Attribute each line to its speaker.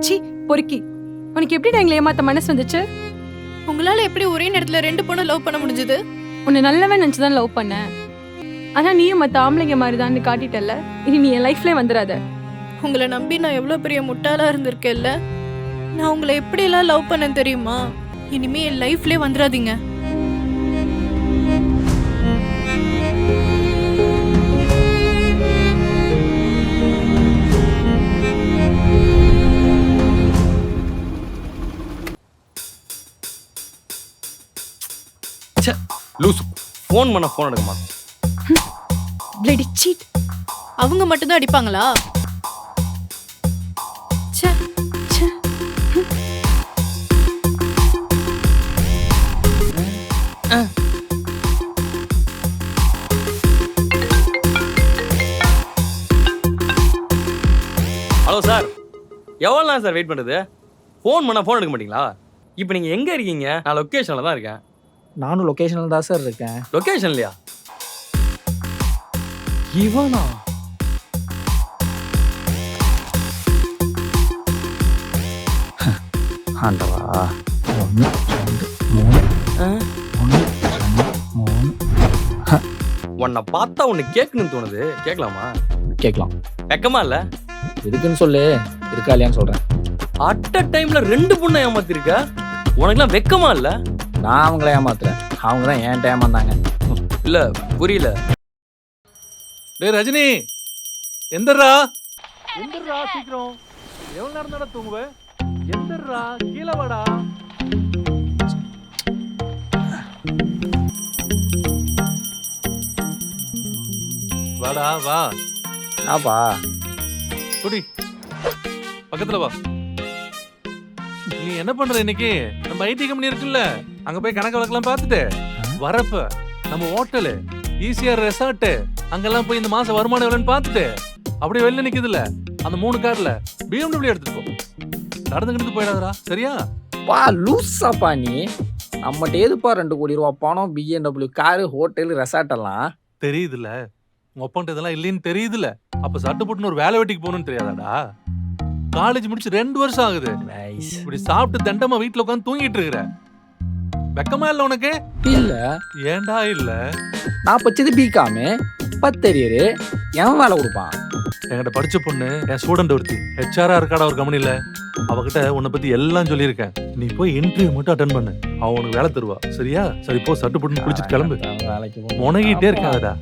Speaker 1: C பொறுக்கி, உனக்கு எப்படி எங்களை ஏமாத்த மனசு வந்துச்சு?
Speaker 2: உங்களால எப்படி ஒரே நேரத்துல 2 பொண்ணை லவ் பண்ண முடிஞ்சது?
Speaker 1: உன்னை நல்லவன் நினைச்சுதான் லவ் பண்ண. ஆனா நீயும் மத்த ஆம்பளைங்க மாதிரிதான் காட்டிட்டல்ல. இனி நீ என் லைஃப்ல வந்துடாத.
Speaker 2: உங்களை நம்பி நான் எவ்வளவு பெரிய முட்டாளா இருந்திருக்கேன்ல. நான் உங்களை எப்படி எல்லாம் லவ் பண்ணேன் தெரியுமா? இனிமே என் லைஃப்லயே வந்துடாதீங்க.
Speaker 3: லூசு, ஃபோன் பண்ண ஃபோன் எடுக்க மாட்டேன்.
Speaker 1: Bloody cheat.
Speaker 2: அவங்க மட்டும் தான் அடிப்பாங்களா?
Speaker 1: ச்சே ச்சே.
Speaker 3: ஹலோ சார், எவ்வளோ நேரம் சார் வெயிட் பண்ணுறது? ஃபோன் பண்ணால் ஃபோன் எடுக்க மாட்டீங்களா? இப்போ நீங்கள் எங்கே இருக்கீங்க? நான் லொக்கேஷனில் தான் இருக்கேன்.
Speaker 4: நானும் லொக்கேஷனில் தான் சார் இருக்கேன்.
Speaker 3: லொக்கேஷன்லையா? இவனா?
Speaker 4: ஆண்டவா, 1 2 3 1 2 3.
Speaker 3: உன்னை பார்த்தா உன்னை கேட்கணும்னு தோணுது. கேட்கலாமா?
Speaker 4: கேட்கலாம்.
Speaker 3: வெக்கமா இல்லை?
Speaker 4: எதுக்குன்னு சொல்லு, இருக்கா இல்லையான்னு சொல்கிறேன்.
Speaker 3: அட் அ டைம்ல 2 பொண்ணை ஏமாத்திருக்க. உனக்குலாம் வெக்கமா இல்லை?
Speaker 4: நான் அவங்கள ஏமாத்துறேன், அவங்க தான் என்கிட்ட ஏமாந்தாங்க.
Speaker 3: இல்லை, புரியல.
Speaker 5: டேய் ரஜினி, எந்தர்ரா சீக்கிரம். எவ்வளவு நேரம் தானே தூங்குவ? எந்தர்ரா, கீழே வாடா. வாடா வா.
Speaker 4: ஆப்பா,
Speaker 5: குடி, பக்கத்துல வா. நீ என்ன பண்ற இன்னைக்கு? நம்ம ஐடி கம்பெனி இருக்குல்ல, அங்க போய் கணக்கு வழக்கெல்லாம் பார்த்துட்டு வரப்ப நம்ம ஹோட்டலு, ஈசிஆர் ரெசார்ட், அங்கெல்லாம் போய் இந்த மாசம் வருமானம் எவ்வளவுன்னு பார்த்துட்டு அப்படியே வெளில நிக்குதுல்ல அந்த 3 கார்ல BMW எடுத்துட்டு போ. நடந்துக்கிட்டு போயிடாதடா, சரியா?
Speaker 4: பா லூஸாப்பா நீ. நம்மகிட்ட எதுப்பா 2 கோடி ரூபா பணம், BMW காரு, ஹோட்டலு, ரெசார்ட் எல்லாம்?
Speaker 5: தெரியுதுல்ல, உங்க ஒப்பன்ட்டு இதெல்லாம் இல்லைன்னு தெரியுதுல்ல. அப்ப சட்டு போட்டுன்னு ஒரு வேலை வெட்டிக்கு போகணும்னு தெரியாதாடா? காலேஜ் முடிச்சு 2 வருஷம் ஆகுது.
Speaker 4: நைஸ்.
Speaker 5: இப்படி சாப்பிட்டு தண்டமா வீட்டுல உட்காந்து தூங்கிட்டு இருக்கிற. வெக்கமா இல்ல உனக்கு?
Speaker 4: இல்ல,
Speaker 5: ஏன்டா இல்ல?
Speaker 4: நான் படிச்சது பிகாம், 10 அரியரு. எவன் வேலை கொடுப்பான்?
Speaker 5: என்கிட்ட படிச்ச பொண்ணு, என் ஸ்டூடெண்ட் ஒருத்தி HR இருக்காடா ஒரு கம்பெனில. அவகிட்ட உன்னை பத்தி எல்லாம் சொல்லியிருக்கேன். நீ போய் இன்டர்வியூ மட்டும் அட்டென்ட் பண்ணு, அவ உனக்கு வேலை தருவா, சரியா? சரி போ, சட்டு போட்டுன்னு குளிச்சுட்டு கிளம்பு.
Speaker 4: வேலைக்கு
Speaker 5: முனகிட்டே இருக்காதடா.